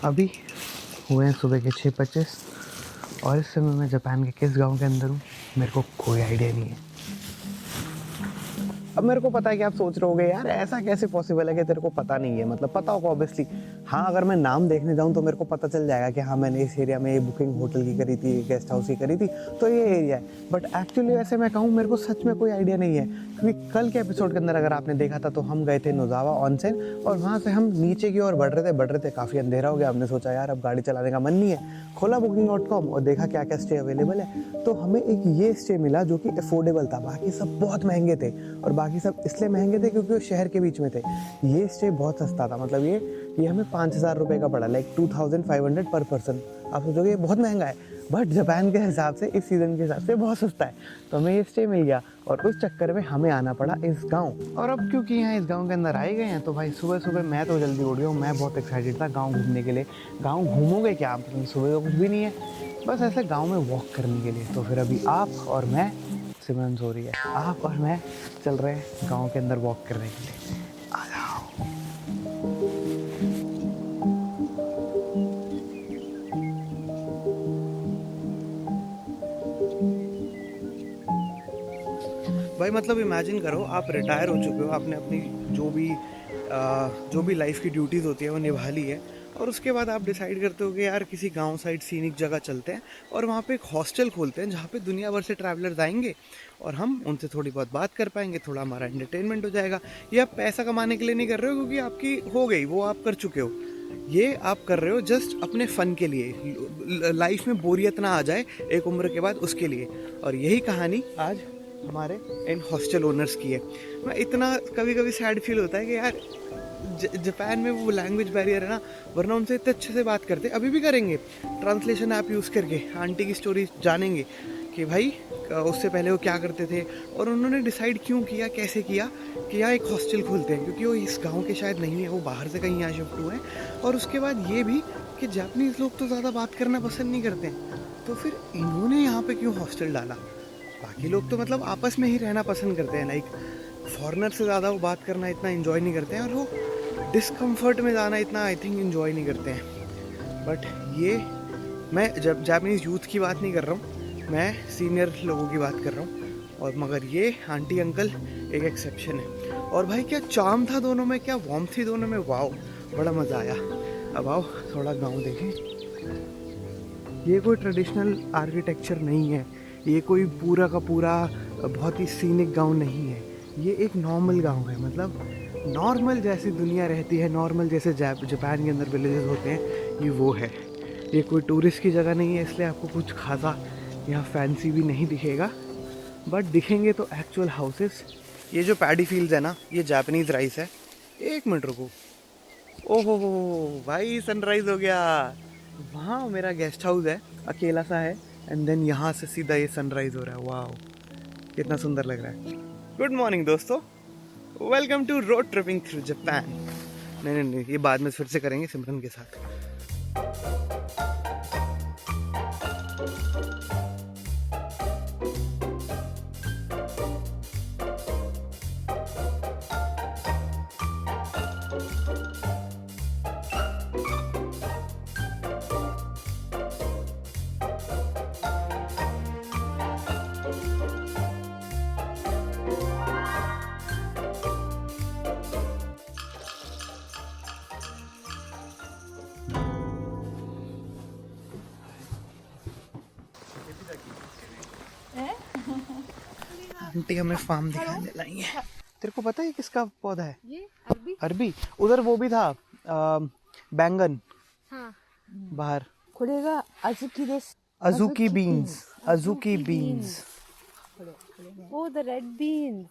अभी हुए हैं सुबह के 6:25 और इस समय मैं जापान के किस गांव के अंदर हूँ मेरे को कोई आइडिया नहीं है। अब मेरे को पता है कि आप सोच रहे होगे यार ऐसा कैसे पॉसिबल है कि तेरे को पता नहीं है। मतलब पता होगा ऑब्वियसली। हाँ, अगर मैं नाम देखने जाऊँ तो मेरे को पता चल जाएगा कि हाँ मैंने इस एरिया में ये बुकिंग होटल की करी थी, गेस्ट हाउस की करी थी, तो ये एरिया है। बट एक्चुअली वैसे मैं कहूँ मेरे को सच में कोई आइडिया नहीं है, क्योंकि कल के एपिसोड के अंदर अगर आपने देखा था तो हम गए थे नोजावा ऑनसेन और वहाँ से हम नीचे की ओर बढ़ रहे थे। काफ़ी अंधेरा हो गया, हमने सोचा यार अब गाड़ी चलाने का मन नहीं है। खोला booking.com और देखा क्या क्या स्टे अवेलेबल है, तो हमें एक ये स्टे मिला जो कि अफोर्डेबल था। बाकी सब बहुत महंगे थे और बाकी सब इसलिए महंगे थे क्योंकि वो शहर के बीच में थे। ये स्टे बहुत सस्ता था। मतलब ये हमें 5,000 रुपये का पड़ा, लाइक 2,500 पर पर्सन। आप सोचोगे ये बहुत महंगा है, बट जापान के हिसाब से इस सीज़न के हिसाब से बहुत सस्ता है। तो हमें ये स्टे मिल गया और उस चक्कर में हमें आना पड़ा इस गांव। और अब क्योंकि यहाँ इस गांव के अंदर आए गए हैं तो भाई सुबह सुबह मैं तो जल्दी उठ गया हूँ। मैं बहुत एक्साइटेड था गांव घूमने के लिए। गांव घूमोगे क्या, मतलब सुबह तो कुछ भी नहीं है, बस ऐसे गांव में वॉक करने के लिए। तो फिर अभी आप और मैं, सिमरन सो रही है, आप और मैं चल रहे हैं गांव के अंदर वॉक करने के लिए। आ जाओ। भाई मतलब इमेजिन करो आप रिटायर हो चुके हो, आपने अपनी जो भी लाइफ की ड्यूटीज़ होती है वो निभा ली है और उसके बाद आप डिसाइड करते हो कि यार किसी गांव साइड सीनिक जगह चलते हैं और वहाँ पे एक हॉस्टल खोलते हैं जहाँ पे दुनिया भर से ट्रैवलर्स आएंगे और हम उनसे थोड़ी बहुत बात कर पाएंगे, थोड़ा हमारा एंटरटेनमेंट हो जाएगा। ये आप पैसा कमाने के लिए नहीं कर रहे हो क्योंकि आपकी हो गई, वो आप कर चुके हो। ये आप कर रहे हो जस्ट अपने फ़न के लिए, लाइफ में बोरियत ना आ जाए एक उम्र के बाद, उसके लिए। और यही कहानी आज हमारे इन हॉस्टल ओनर्स की है। मैं इतना कभी कभी सैड फील होता है कि यार जापान में वो लैंग्वेज बैरियर है ना, वरना उनसे इतने अच्छे से बात करते, अभी भी करेंगे ट्रांसलेशन ऐप यूज़ करके आंटी की स्टोरी जानेंगे कि भाई उससे पहले वो क्या करते थे और उन्होंने डिसाइड क्यों किया, कैसे किया कि यहाँ एक हॉस्टल खोलते हैं, क्योंकि वो इस गांव के शायद नहीं है, वो बाहर से कहीं यहाँ शिफ्ट हुए हैं। और उसके बाद ये भी कि जापानीज़ लोग तो ज़्यादा बात करना पसंद नहीं करते हैं, तो फिर इन्होंने यहाँ पे क्यों हॉस्टल डाला। बाकी लोग तो मतलब आपस में ही रहना पसंद करते हैं, लाइक फॉरेनर से ज़्यादा वो बात करना इतना इन्जॉय नहीं करते हैं और वो डिस्कम्फर्ट में जाना इतना आई थिंक इन्जॉय नहीं करते हैं। बट ये मैं जब जापानीज़ यूथ की बात नहीं कर रहा हूँ, मैं सीनियर लोगों की बात कर रहा हूँ। और मगर ये आंटी अंकल एक एक्सेप्शन है। और भाई क्या चार्म था दोनों में, क्या वार्मथ थी दोनों में, वाओ बड़ा मज़ा आया। अब आओ थोड़ा गाँव देखें। ये कोई ट्रेडिशनल आर्किटेक्चर नहीं है, ये कोई पूरा का पूरा बहुत ही सीनिक गांव नहीं है, ये एक नॉर्मल गांव है। मतलब नॉर्मल जैसी दुनिया रहती है, नॉर्मल जैसे जापान के अंदर विलेजेस होते हैं, ये वो है। ये कोई टूरिस्ट की जगह नहीं है, इसलिए आपको कुछ खासा यहाँ फैंसी भी नहीं दिखेगा, बट दिखेंगे तो एक्चुअल हाउसेस। ये जो पैडी फील्ड्स है ना, ये जापानीज़ राइस है। एक मिनट रुको, ओहो भाई सनराइज़ हो गया। वहाँ मेरा गेस्ट हाउस है, अकेला सा है, एंड देन यहाँ से सीधा ये सनराइज़ हो रहा है। वाह कितना सुंदर लग रहा है। गुड मॉर्निंग दोस्तों, welcome to road tripping through Japan. नहीं, ये बाद में फिर से करेंगे सिमरन के साथ। आंटी हमें फार्म दिखाने लाई है। तेरे को पता है किसका पौधा है? ये अरबी। अरबी। उधर वो भी था बैंगन। हाँ। बाहर। これが小豆です。 azuki beans. Azuki beans. Oh, the red beans.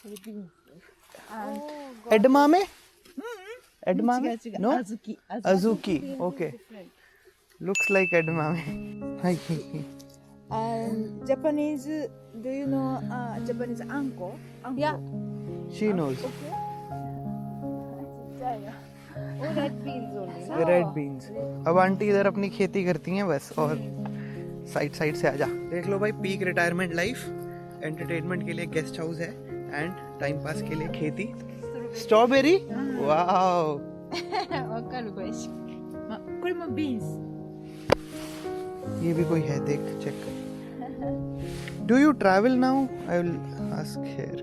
Red beans. Edamame? Edamame? No? Azuki. Azuki. Okay. Looks like edamame. Hi. And Japanese, do you know Japanese anko? Yeah. She knows. Oh, red beans only. Red beans. अब aunty इधर अपनी खेती करती हैं बस, और side से आजा। देख लो भाई, पीक रिटायरमेंट लाइफ, एंटरटेनमेंट के लिए गेस्ट हाउस है एंड टाइम पास के लिए खेती। Strawberry, wow. これも beans. ये भी कोई है, देख चेक कर. Do you travel now? I will ask here.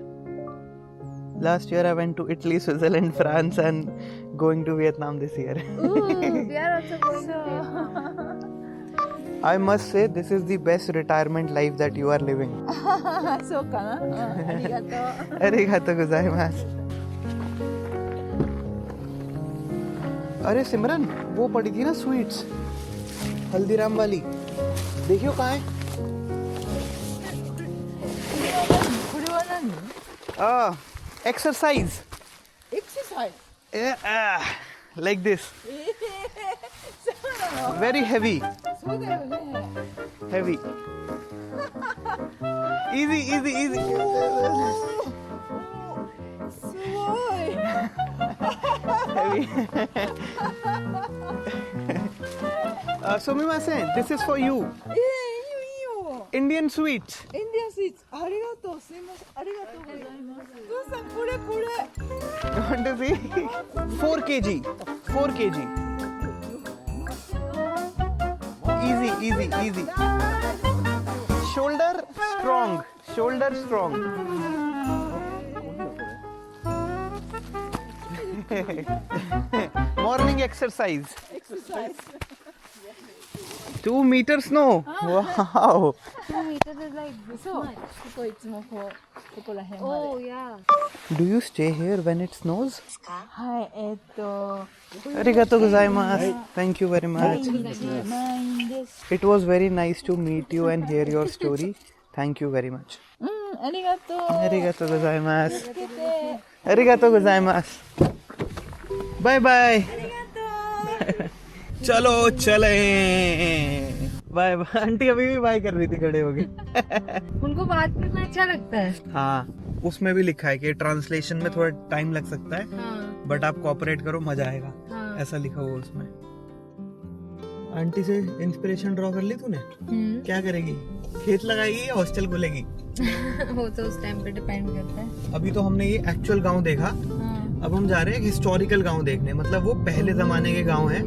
Last year I went to Italy, Switzerland, France, and going to Vietnam this year. Ooh, we are also going to Vietnam. I must say this is the best retirement life that you are living. そうかな、ありがとう。 Arigatou gozaimasu. अरे सिमरन, वो पड़ी थी ना sweets Haldiram वाली, देखियो कहाँ है. これは何？ Exercise. エクササイズ。 Like this. そうなの？ Very heavy. そうだよね。 Heavy. Easy, easy, easy. すごい。 Heavy. Sumimasen, this is for you. いいよいいよ。 Indian sweets. インディアンスイーツありがとう。すいません、ありがとうございます。お父さんこれこれ。 You want to see? 4 kg. 4 kg. Easy, easy, easy. Shoulder strong. Shoulder strong. Morning exercise. エクササイズ。 2 meters snow. Wow. 2 meters is like this そう。ここいつもここら辺まで。Oh yeah. Do you stay here when it snows? はい、Arigatou gozaimasu. Thank you very much. 満員です。 It was very nice to meet you and hear your story. Thank you very much. ありがとう。 Arigatou gozaimasu. つけて。 Arigatou gozaimasu. Bye bye. चलो चले. Bye bye. Aunty अभी भी bye कर रही थी खड़े होके. उनको बात करना अच्छा लगता है. हाँ, उसमें भी लिखा है कि ट्रांसलेशन में थोड़ा टाइम लग सकता है, हाँ, बट आप कोऑपरेट करो, मजा आएगा. हाँ. ऐसा लिखा हुआ उसमें. आंटी से इंस्पिरेशन ड्रॉ कर ली तूने? क्या करेगी? खेत लगाएगी या हॉस्टल खोलेगी? वो तो उस टाइम पे डिपेंड करता है. अभी तो हमने ये एक्चुअल गांव देखा. हाँ. अब हम जा रहे हैं हिस्टोरिकल गांव देखने. मतलब वो पहले जमाने के गांव हैं.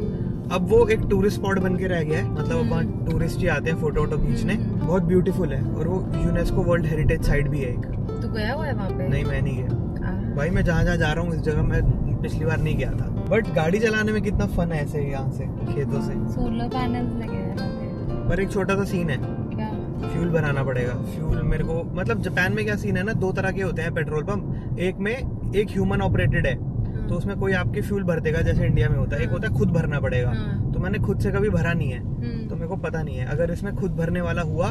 अब वो एक टूरिस्ट स्पॉट बन के रह गया है. मतलब अब वहाँ टूरिस्ट ही आते हैं फोटो वोटो खींचने. बहुत ब्यूटीफुल है और वो यूनेस्को वर्ल्ड हेरिटेज साइट भी है एक. तू गया हुआ है वहाँ पे? नहीं, मैं नहीं गया हाँ. भाई. मैं जहाँ जहाँ जा रहा हूँ इस जगह मैं पिछली बार नहीं गया था. बट गाड़ी चलाने में कितना फन है ऐसे यहाँ से खेतों से. सोलर पैनल्स लगे हैं वहाँ पे. पर एक छोटा सा सीन है. क्या? फ्यूल भराना पड़ेगा. फ्यूल मेरे को मतलब जापान में क्या सीन है ना, 2 तरह के होते हैं पेट्रोल पंप. एक में एक ह्यूमन ऑपरेटेड है, तो उसमें कोई आपके फ्यूल भर देगा जैसे इंडिया में होता है. एक होता है खुद भरना पड़ेगा. तो मैंने खुद से कभी भरा नहीं है, तो मेरे को पता नहीं है. अगर इसमें खुद भरने वाला हुआ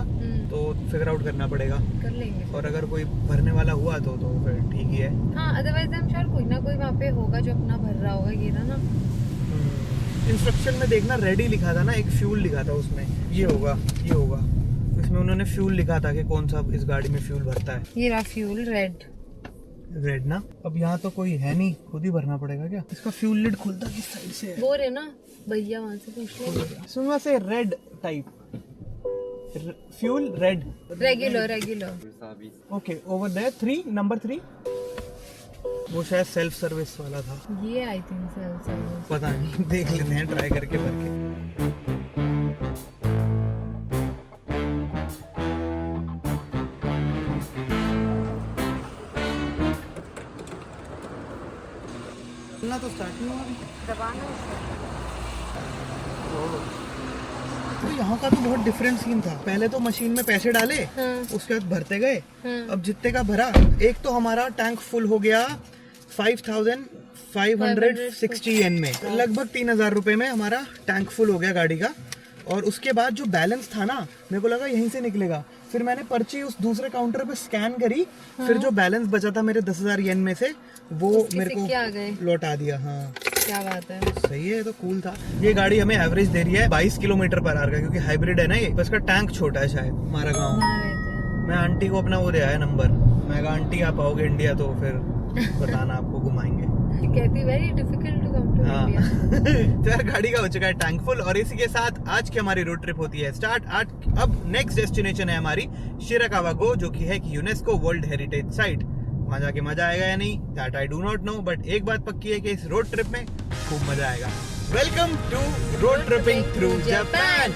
तो फिगर आउट करना पड़ेगा. कर लेंगे. और अगर कोई भरने वाला हुआ तो फिर ठीक ही है. हाँ, अदरवाइज आई एम श्योर कोई ना कोई वहाँ पे होगा जो अपना भर रहा होगा ये ना. इंस्ट्रक्शन में देखना रेडी लिखा था ना, एक फ्यूल लिखा था उसमें. ये होगा, ये होगा. इसमें उन्होंने फ्यूल लिखा था कि कौन सा इस गाड़ी में फ्यूल भरता है. ये रहा फ्यूल रेड. रेड ना. अब यहाँ तो कोई है नहीं, खुद ही भरना पड़ेगा क्या? इसका फ्यूल लिड खुलता किस साइड से है? वो रे ना भैया वहाँ से पूछ लो. सुनवा से red type fuel red. Regular. Okay, over there 3 number 3. वो शायद सेल्फ सर्विस वाला था. ये आई थिंक सेल्फ सर्विस. पता नहीं, देख लेते हैं ट्राई करके भर के. चलना तो स्टार्ट नहीं हुआ. तो यहाँ का तो बहुत डिफरेंट सीन था. पहले तो मशीन में पैसे डाले, उसके बाद भरते गए. अब जितने का भरा, एक तो हमारा टैंक फुल हो गया 5,560 येन में. लगभग 3,000 रुपए में हमारा टैंक फुल हो गया गाड़ी का. और उसके बाद जो बैलेंस था ना, मेरे को लगा यहीं से निकलेगा. फिर मैंने पर्ची उस दूसरे काउंटर पे स्कैन करी. फिर जो बैलेंस बचा था मेरे 10,000 येन में से, वो मेरे को लौटा दिया. हाँ, क्या बात है. सही है. तो कूल था. ये गाड़ी हमें एवरेज दे रही है 22 किलोमीटर पर आवर का, क्योंकि हाइब्रिड है ना ये. बस का टैंक छोटा है शायद. हमारा गाँव. मैं आंटी को अपना वो दे आया नंबर. मैं कहा आंटी आप आओगे इंडिया तो फिर बताना, आपको घुमाएंगे. कहती very difficult to come to India. तो यार गाड़ी का हो चुका है टैंक फुल. और इसी के साथ आज की हमारी रोड ट्रिप होती है स्टार्ट. अब नेक्स्ट डेस्टिनेशन है हमारी शिराकावा गो, जो कि है यूनेस्को वर्ल्ड हेरिटेज साइट. वहाँ जाके मजा आएगा या नहीं, that I do not know. But एक बात पक्की है कि इस रोड ट्रिप में खूब मजा आएगा. Welcome to road tripping through Japan.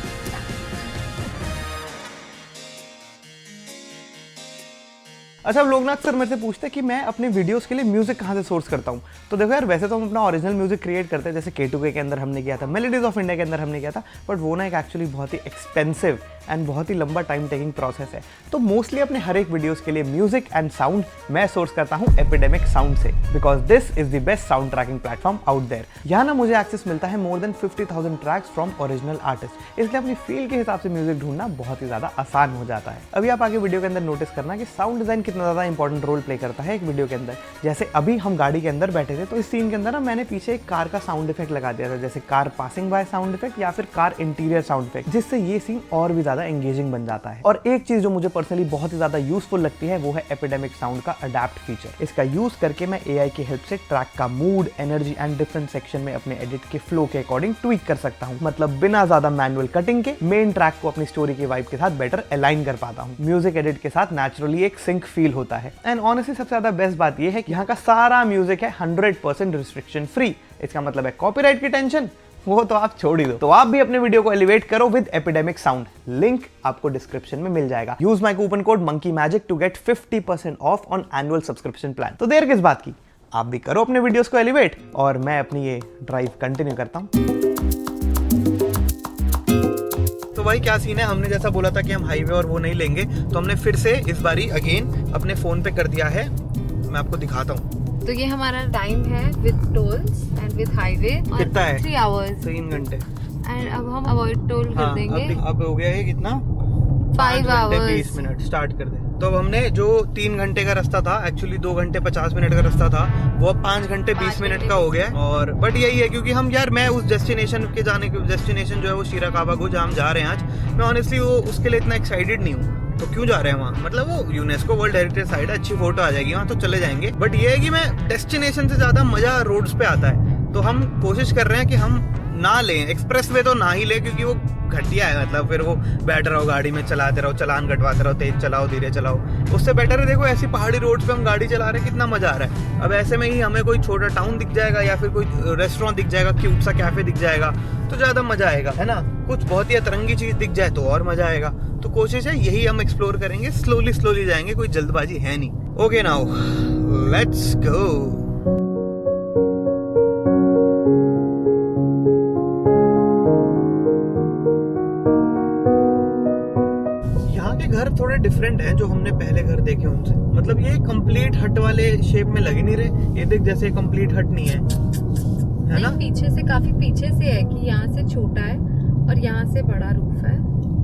अच्छा, अब लोग ना अक्सर मेरे से पूछते हैं कि मैं अपने वीडियोस के लिए म्यूजिक कहाँ से सोर्स करता हूँ। तो देखो यार, वैसे तो हम अपना ओरिजिनल म्यूजिक क्रिएट करते हैं, जैसे K2K के अंदर हमने किया था, मेलोडीज ऑफ इंडिया के अंदर हमने किया था, बट वो ना एक एक्चुअली बहुत ही एक्सपेंसिव एंड बहुत ही लंबा टाइम टेकिंग प्रोसेस है। तो मोस्टली अपने हर एक वीडियोस के लिए म्यूजिक एंड साउंड मैं सोर्स करता हूँ एपिडेमिक साउंड से, because this is the best sound tracking platform out there. यहाँ ना मुझे एक्सेस मिलता है more than 50,000 tracks from original artist, इसलिए अपनी फील के हिसाब से म्यूजिक ढूंढना बहुत ही ज्यादा आसान हो जाता है। अभी आप आगे वीडियो के अंदर नोटिस करना कि साउंड डिजाइन कितना ज्यादा इंपॉर्टेंट रोल प्ले करता है एक वीडियो के अंदर। जैसे अभी हम गाड़ी के अंदर बैठे थे, तो इस सीन के अंदर ना मैंने पीछे एक कार का साउंड इफेक्ट लगा दिया था, जैसे car passing by sound effect या फिर कार इंटीरियर साउंड इफेक्ट, जिससे ये सीन और भी ज्यादा एंगेजिंग बन जाता है। और एक चीज जो मुझे पर्सनली बहुत ही ज्यादा यूजफुल लगती है वो है एपिडेमिक साउंड का अडैप्ट फीचर। इसका यूज करके मैं एआई की हेल्प से ट्रैक का mood, energy and different section में अपने एडिट के फ्लो के अकॉर्डिंग ट्वीक कर सकता हूँ। मतलब बिना ज्यादा मैनुअल कटिंग के मेन ट्रैक को अपनी स्टोरी के वाइब के साथ बेटर अलाइन कर पाता हूँ। म्यूजिक एडिट के साथ नेचुरली एक सिंक फील होता है। एंड ऑनेस्टली सबसे ज्यादा बेस्ट बात यह है कि यहाँ का सारा म्यूजिक है 100% रिस्ट्रिक्शन फ्री। इसका मतलब है कॉपीराइट की टेंशन वो तो आप छोड़ ही दो। तो आप भी अपने वीडियो को एलिवेट करो विद एपिडेमिक साउंड। लिंक आपको डिस्क्रिप्शन में मिल जाएगा। Use my coupon code monkey magic to get 50% off on annual subscription plan. तो देर किस बात की, आप भी करो अपने वीडियोस को एलिवेट और मैं अपनी ये ड्राइव कंटिन्यू करता हूं। तो भाई क्या सीन है, हमने जैसा बोला था कि हम हाईवे और वो नहीं लेंगे, तो हमने फिर से इस बारी अगेन अपने फोन पे कर दिया है। मैं आपको दिखाता हूँ। तो ये हमारा टाइम है with tolls and with highway. कितना है? 3 आवर्स 3 घंटे। एंड अब हम अवॉइड टोल कर देंगे। अब हो गया है कितना, 5 आवर्स 20 मिनट। स्टार्ट कर दे। तो अब हमने जो 3 घंटे का रास्ता था, एक्चुअली 2 घंटे 50 मिनट का रास्ता था, वो अब 5 घंटे 20 मिनट का हो गया। और बट यही है क्योंकि हम यार, मैं उस डेस्टिनेशन जो है वो शिराकावागु जहाँ हम जा रहे हैं आज, मैं ऑनेस्टली वो उसके लिए इतना एक्साइटेड नहीं हूँ। तो क्यों जा रहे हैं वहाँ, मतलब वो यूनेस्को वर्ल्ड हेरिटेज साइट है, अच्छी फोटो आ जाएगी वहाँ, तो चले जाएंगे। बट ये है कि मैं डेस्टिनेशन से ज्यादा मजा रोड्स पे आता है, तो हम कोशिश कर रहे हैं कि हम ना लें एक्सप्रेस वे, तो ना ही ले, क्योंकि वो घटिया है। मतलब फिर वो बैठ रहो गाड़ी में, चलाते रहो, चालान कटवाते रहो, तेज चलाओ धीरे चलाओ, उससे बेटर है देखो ऐसी पहाड़ी रोड्स पे हम गाड़ी चला रहे हैं, कितना मजा आ रहा है। अब ऐसे में ही हमें कोई छोटा टाउन दिख जाएगा या फिर कोई रेस्टोरेंट दिख जाएगा, क्यूट सा कैफे दिख जाएगा, तो ज्यादा मजा आएगा, है ना। कुछ बहुत ही अतरंगी चीज दिख जाए तो और मजा आएगा। तो कोशिश है यही हम एक्सप्लोर करेंगे, स्लोली जाएंगे, कोई जल्दबाजी है नहीं। Okay now let's go. घर थोड़े डिफरेंट हैं जो हमने पहले घर देखे उनसे। मतलब ये कंप्लीट हट वाले शेप में लग नहीं रहे, ये देख जैसे कंप्लीट हट नहीं है ना। पीछे से काफी पीछे से है कि यहाँ से छोटा है और यहाँ से बड़ा रूफ है।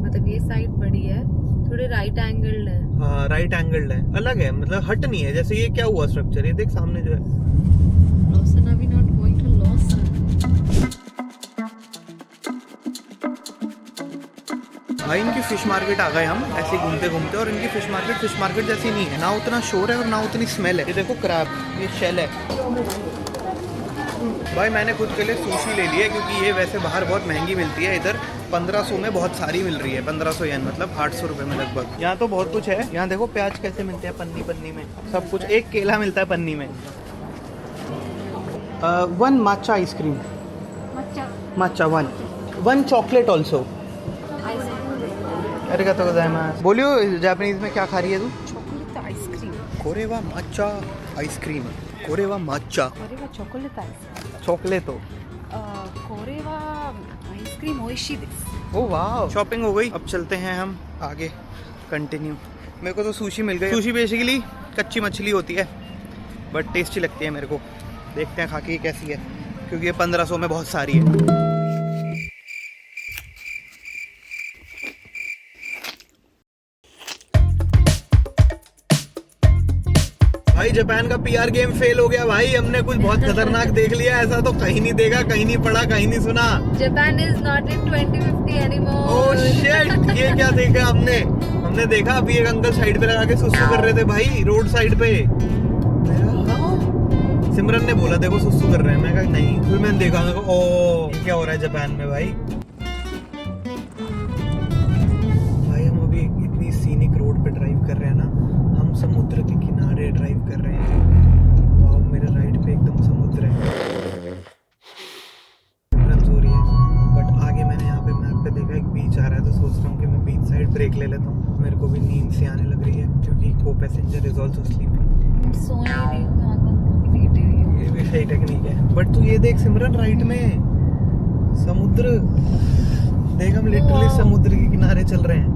मतलब ये साइड बड़ी है, थोड़े राइट एंगल्ड है। हाँ राइट एंगल्ड है, अलग है, मतलब हट नहीं है। जैसे ये क्या हुआ स्ट्रक्चर, ये देख सामने जो है। लॉसन, अभी नॉट गोइंग टू लॉसन। भाई इनकी फिश मार्केट आ गए हम ऐसे घूमते घूमते, और इनकी फिश मार्केट जैसी नहीं है, ना उतना शोर है और ना उतनी स्मेल है। ये देखो क्रैब, ये शेल है। भाई मैंने खुद के लिए सुशी ले लिया क्योंकि ये वैसे बाहर बहुत महंगी मिलती है, इधर 1500 में बहुत सारी मिल रही है। 1500 येन मतलब 800 रुपये में लगभग। यहाँ तो बहुत कुछ है। यहाँ देखो प्याज कैसे मिलते हैं पन्नी में, सब कुछ। एक केला मिलता है पन्नी में। 1 matcha ice cream, matcha 1 chocolate also. अरिगातो गोजाइमासु। बोलियो जापानीज में क्या खा रही है तू? Chocolate ice cream. कोरेवा माचा आइसक्रीम। कोरेवा माचा। कोरेवा चॉकलेट आइसक्रीम। चॉकलेट हो। कोरेवा आइसक्रीम ओइशी देसु। ओह वाह, शॉपिंग हो गई। अब चलते हैं हम आगे कंटिन्यू। मेरे को तो सुशी मिल गई। सुशी बेसिकली कच्ची मछली होती है, बट टेस्टी लगती है मेरे को। देखते हैं खा के कैसी है, क्योंकि ये 1500 में बहुत सारी है। भाई जापान का पीआर गेम फेल हो गया भाई। हमने कुछ बहुत खतरनाक देख लिया, ऐसा तो कहीं नहीं देखा, कहीं नहीं पढ़ा, कहीं नहीं सुना। Japan is not in 2050 anymore. Oh shit, ये क्या देखा हमने? हमने देखा अभी एक अंकल साइड पे लगा के सुसु कर रहे थे भाई, रोड साइड पे। सिमरन ने बोला देखो सुसु कर रहे हैं, मैं कहा नहीं। फिर मैंने देखा, ओह क्या हो रहा है जापान में भाई। भाई हम अभी इतनी सीनिक रोड पे ड्राइव कर रहे हैं ना, हम समुद्र के किनारे ड्राइव कर रहे हैं। वाह, मेरे राइट पे एकदम समुद्र है। सिमरन जा रहा है, तो सोच रहा हूँ कि मैं बीच साइड ब्रेक ले लेता हूँ। मेरे को भी नींद से आने लग रही है क्योंकि को पैसेंजर इज ऑल्सो स्लीपिंग। सो ही रही हूँ, आँख बंद करके लेटी हुई हूँ। ये भी सही टेक्निक है। बट तू ये देख सिमरन, राइट में समुद्र देख, हम लिटरली समुद्र के किनारे चल रहे हैं।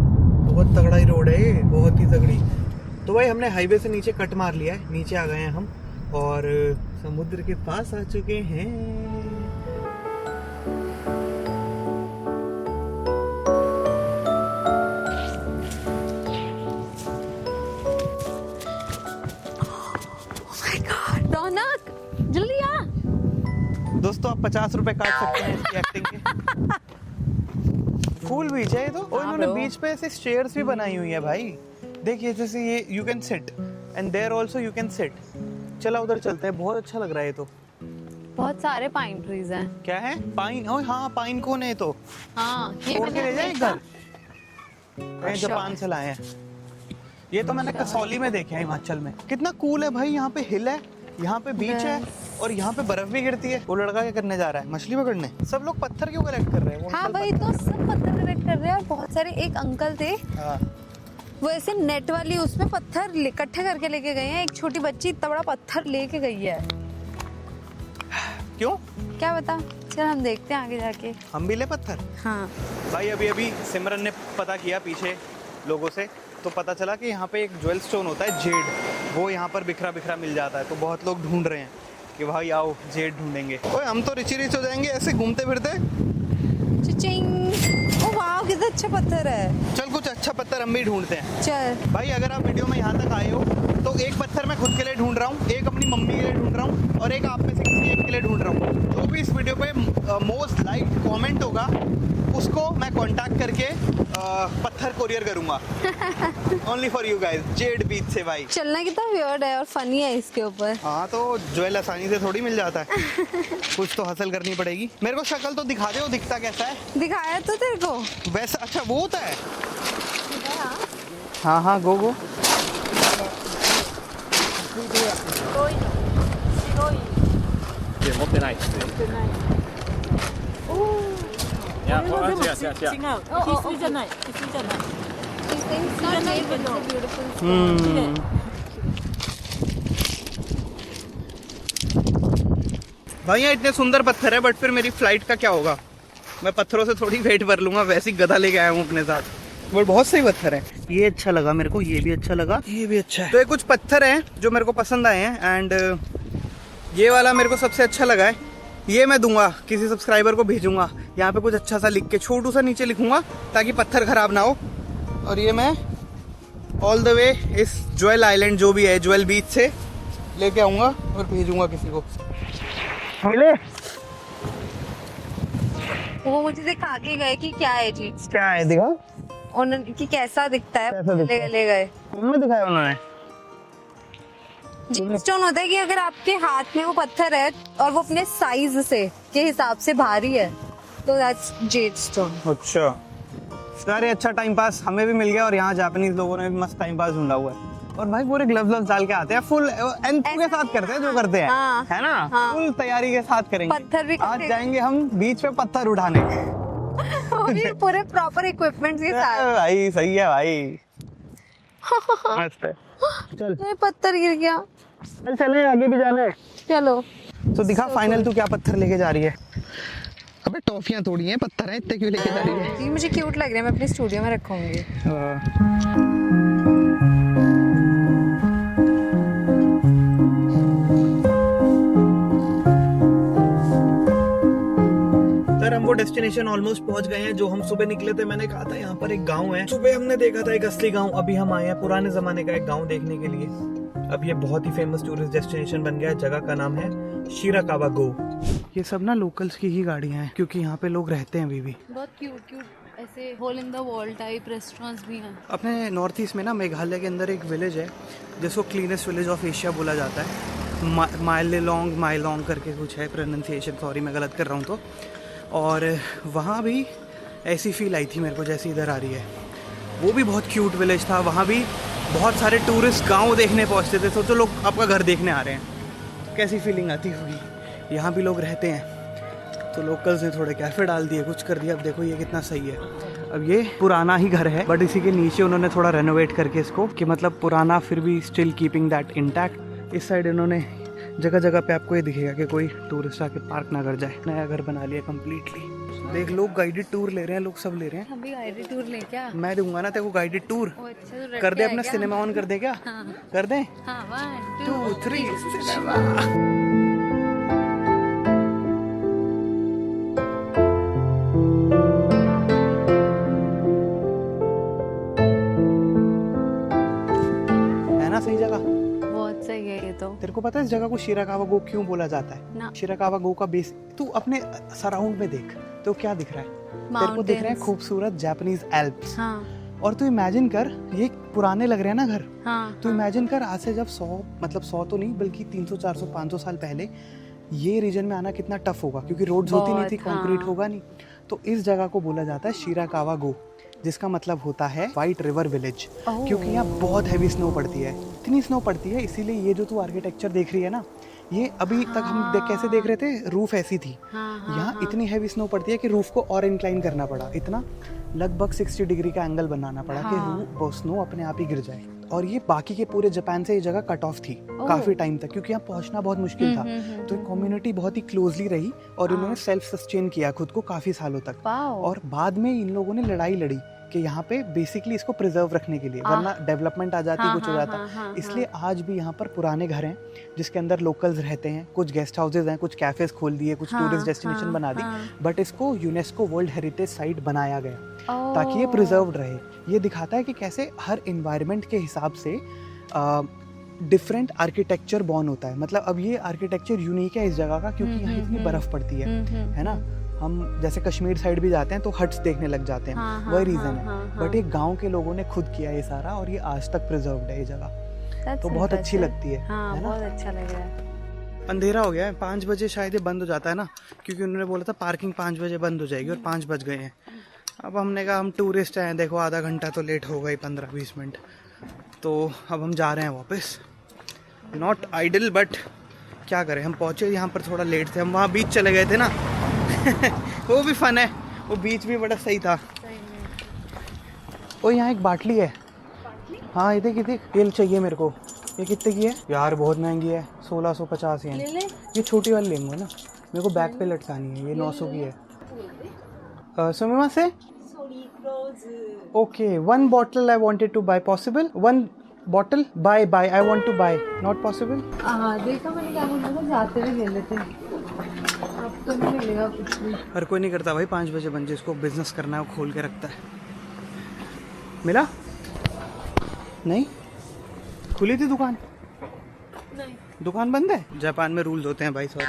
बहुत तगड़ा ही रोड है ये, बहुत ही तगड़ी। तो भाई हमने हाईवे से नीचे कट मार लिया है, नीचे आ गए हैं हम और समुद्र के पास आ चुके हैं। रौनक जल्दी आ। दोस्तों आप 50 रुपए काट सकते हैं इसकी एक्टिंग के। कूल बीच है ये तो। और इन्होंने बीच पे ऐसे चेयर्स भी बनाई हुई है भाई, देखिए जैसे ये you can sit and there also you can sit. चला उधर चलते हैं, बहुत अच्छा लग रहा है ये तो। बहुत सारे पाइन ट्रीज हैं। क्या है? पाइन? ओह हाँ, पाइन कोन है तो। हाँ, ये तोड़ के ले जाए देखा। घर। मैं जापान से लाए हैं ये तो। मैंने कसौली में देखे हैं हिमाचल में। कितना कूल है भाई, यहाँ पे हिल है, यहाँ पे बीच है और यहाँ पे बर्फ भी गिरती है। वो लड़का क्या करने जा रहा है? मछली पकड़ने। सब लोग पत्थर क्यों कलेक्ट कर रहे हैं? हाँ भाई, तो सब पत्थर कलेक्ट कर रहे हैं। और बहुत सारे, एक अंकल थे हाँ। वो ऐसे नेट वाली उसमें पत्थर इकट्ठे करके लेके गए हैं। एक छोटी बच्ची इतना बड़ा पत्थर लेके गई है। क्यों? क्या बता, चल हम देखते हैं आगे जाके। हम भी ले पत्थर। हाँ भाई अभी अभी सिमरन ने पता किया पीछे लोगों से, तो पता चला कि यहाँ पे एक ज्वेल स्टोन होता है जेड, वो यहाँ पर बिखरा बिखरा मिल जाता है। तो बहुत लोग ढूंढ रहे हैं कि भाई आओ जेड ढूंढेंगे। ओए हम तो रिच हो जाएंगे ऐसे घूमते फिरते। चिचिंग। ओ वाह, कितना अच्छा पत्थर है। चल कुछ अच्छा पत्थर हम भी ढूंढते हैं। चल भाई अगर आप वीडियो में यहाँ तक आए हो तो एक पत्थर मैं खुद के लिए ढूंढ रहा हूँ, एक अपनी मम्मी के लिए ढूंढ रहा हूँ और एक आप में से किसी एक के लिए ढूंढ रहा हूँ। जो भी इस वीडियो पे मोस्ट लाइक कमेंट होगा उसको मैं कांटेक्ट करके पत्थर कुरियर करूंगा। ओनली फॉर यू गाइस, जेड बीच से भाई। चलना कितना वियर्ड है और फनी है इसके ऊपर। हाँ तो ज्वेल आसानी से थोड़ी मिल जाता है। कुछ तो हासिल करनी पड़ेगी। मेरे को शक्ल तो दिखा दे, वो दिखता कैसा है? दिखाया तो तेरे को वैसा? अच्छा वो होता है। हाँ हाँ, गो गो। भाई यहाँ इतने सुंदर पत्थर है, बट फिर मेरी फ्लाइट का क्या होगा? मैं पत्थरों से थोड़ी वेट भर लूंगा, वैसे ही गधा लेके आया हूँ अपने साथ। वो बहुत सही पत्थर है। ये अच्छा लगा मेरे को, ये भी अच्छा लगा, ये भी अच्छा है। तो ये कुछ पत्थर हैं जो मेरे को पसंद आए हैं एंड ये वाला मेरे को सबसे अच्छा लगा है। ये मैं दूंगा, किसी सब्सक्राइबर को भेजूंगा। यहाँ पे कुछ अच्छा सा लिख के छोटू सा नीचे लिखूंगा ताकि पत्थर खराब ना हो। और ये मैं ऑल द वे इस ज्वेल आइलैंड जो भी है, ज्वेल बीच से लेके आऊंगा और भेजूंगा किसी को। मिले वो मुझे दिखा के गए कि क्या है चीज, क्या है? दिखा उन्होंने कि कैसा दिखता है। कैसा दिखता है? ले गए उन्होंने दिखाया। उन्होंने जेड स्टोन होता है कि अगर आपके हाथ में वो पत्थर है और वो अपने साइज से के हिसाब से भारी है तो दैट्स जेड स्टोन। अच्छा सारे अच्छा टाइम पास हमें भी मिल गया और यहाँ जापानीज लोगों ने भी मस्त टाइम पास ढूंढा हुआ है। और भाई पूरे ग्लव्स डाल के आते हैं, फुल एंथ के साथ करते हैं जो करते हैं। हाँ, है ना? हाँ। फुल तैयारी के साथ करेंगे। पत्थर भी आज जाएंगे हम बीच पे पत्थर उठाने। और ये पूरे प्रॉपर इक्विपमेंट के साथ। भाई सही है भाई। मस्त है। चल ये पत्थर गिर गया। चल चले, आगे भी जाना है। चलो तो दिखा फाइनल तू क्या पत्थर लेके जा रही है? अबे टॉफियां तोड़ी हैं, पत्थर है इतने क्यों लेके जा रही है? ये मुझे क्यूट लग रहा है, मैं अपने स्टूडियो में रखूंगी। हम वो डेस्टिनेशन ऑलमोस्ट पहुंच गए हैं जो हम सुबह निकले थे। मैंने कहा था यहाँ पर एक गांव है, सुबह हमने देखा था एक असली गांव। अभी हम आए हैं पुराने जमाने का एक गांव देखने के लिए। अब ये बहुत ही फेमस टूरिस्ट डेस्टिनेशन बन गया है। जगह का नाम है शिराकावा गो। ये सब ना लोकल्स की ही गाड़ियां हैं क्योंकि यहाँ पे लोग रहते हैं अभी भी। बहुत क्यूट ऐसे hole in the wall type restaurants भी हैं। अपने नॉर्थ ईस्ट में ना मेघालय के अंदर एक विलेज है जिसको क्लीनेस्ट विलेज ऑफ एशिया बोला जाता है। माइलोंग करके कुछ है, प्रोनाउंसिएशन सॉरी मैं गलत कर रहा हूँ तो। और वहाँ भी ऐसी फील आई थी मेरे को जैसी इधर आ रही है। वो भी बहुत क्यूट विलेज था। वहाँ भी बहुत सारे टूरिस्ट गांव देखने पहुँचते थे। सोचो लोग आपका घर देखने आ रहे हैं, कैसी फीलिंग आती होगी। यहाँ भी लोग रहते हैं तो लोकल्स ने थोड़े कैफ़े डाल दिए, कुछ कर दिया। अब देखो ये कितना सही है। अब ये पुराना ही घर है, बट इसी के नीचे उन्होंने थोड़ा रेनोवेट करके इसको, कि मतलब पुराना फिर भी स्टिल कीपिंग दैट इंटैक्ट। इस साइड इन्होंने जगह जगह पे आपको ये दिखेगा कि कोई टूरिस्ट आके पार्क ना कर जाए। नया घर बना लिया कम्प्लीटली। देख, लोग गाइडेड टूर ले रहे हैं, लोग सब ले रहे हैं। हम भी गाइडेड टूर ले क्या? मैं दूंगा ना तेरे को गाइडेड टूर। अच्छा, तो रट कर दे, के अपना आएगा? सिनेमा ऑन कर दे क्या? हाँ। कर दे। हाँ, 1 2 2 3 3 सिनेमा। है ना सही जगह? बहुत सही है ये तो। तेरे को पता है इस जगह को शिराकावा गो क्यों बोला जाता है? ना। शिराकावा गो का बेस तू अपने सराउंड में देख, तो क्या दिख रहा है? तेरे को दिख रहे हैं खूबसूरत जापानीज एल्प्स। हाँ और तू इमेजिन कर, ये पुराने लग रहे हैं ना घर। हाँ। तो इमेजिन कर, आज से जब 100 मतलब 100 तो नहीं बल्कि 300 400 500 साल पहले ये रीजन में आना कितना टफ होगा, क्योंकि रोड्स होती नहीं थी, बहुत, कंक्रीट हाँ। होगा नहीं। तो इस जगह को बोला जाता है शिराकावा गो, जिसका मतलब होता है व्हाइट रिवर विलेज। ओह। क्योंकि यहाँ बहुत हैवी स्नो पड़ती है, इतनी स्नो पड़ती है, इसीलिए ये जो तू आर्किटेक्चर देख रही है ना, ये अभी तक हम कैसे देख रहे थे, रूफ ऐसी थी। हाँ, हाँ, यहाँ इतनी हैवी स्नो पड़ती है कि रूफ को और इंक्लाइन करना पड़ा, इतना लगभग 60 डिग्री का एंगल बनाना पड़ा कि रूफ स्नो अपने आप ही गिर जाए। और ये बाकी के पूरे जापान से ये जगह कट ऑफ थी काफी टाइम तक, क्योंकि यहाँ पहुंचना बहुत मुश्किल था। तो कम्युनिटी बहुत ही क्लोजली रही और इन्होंने सेल्फ सस्टेन किया खुद को काफी सालों तक। वाओ। और बाद में इन लोगों ने लड़ाई लड़ी कि यहाँ पे बेसिकली इसको प्रिजर्व रखने के लिए, वरना डेवलपमेंट आ जाती, कुछ हो जाता। इसलिए आज भी यहाँ पर पुराने घर हैं जिसके अंदर लोकल्स रहते हैं, कुछ गेस्ट हाउसेज हैं, कुछ कैफेज खोल दिए, कुछ टूरिस्ट डेस्टिनेशन बना दी, बट इसको यूनेस्को वर्ल्ड हेरिटेज साइट बनाया गया ताकि ये प्रिजर्व्ड रहे। ये दिखाता है कि कैसे हर इन्वायरमेंट के हिसाब से डिफरेंट आर्किटेक्चर बॉर्न होता है। मतलब अब ये आर्किटेक्चर यूनिक है इस जगह का, क्योंकि यहाँ इतनी बर्फ पड़ती है ना। हम जैसे कश्मीर साइड भी जाते हैं तो हट्स देखने लग जाते हैं, वही रीजन है। बट एक गांव के लोगों ने खुद किया ये सारा, और ये आज तक प्रिजर्व्ड है ये जगह। तो बहुत अच्छी लगती है ना? बहुत अच्छा लग रहा है। अंधेरा हो गया है, 5 बजे शायद ये बंद हो जाता है ना, क्योंकि उन्होंने बोला था पार्किंग 5 बजे बंद हो जाएगी, और 5 बज गए हैं। अब हमने कहा हम टूरिस्ट हैं, देखो आधा घंटा तो लेट हो गई, 15-20 मिनट, तो अब हम जा रहे हैं वापस। नॉट आइडल, बट क्या करें, हम पहुँचे यहाँ पर थोड़ा लेट थे। हम वहाँ बीच चले गए थे ना वो भी फन है, वो बीच भी बड़ा सही था। ओ यहाँ एक बाटली है। हाँ ये देख तेल चाहिए मेरे को। ये कितने की है यार? बहुत महंगी है, 1650 येन। ये छोटी वाली लेंगे ना, मेरे को बैग पे लटकानी है। ये 900 की है। सुमिमा से okay, 1 bottle I wanted to buy, possible? 1 bottle buy I want to buy, not possible? देखा मैंने क्या बोला था, जाते हुए ले लेते हैं। अब तो नहीं मिलेगा कुछ भी। हर कोई नहीं करता भाई 5 बजे बंद, जिसको बिजनेस करना है वो खोल के रखता है। मिला नहीं? खुली थी दुकान? नहीं, दुकान बंद है। जापान में रूल्स होते हैं भाई, सॉरी।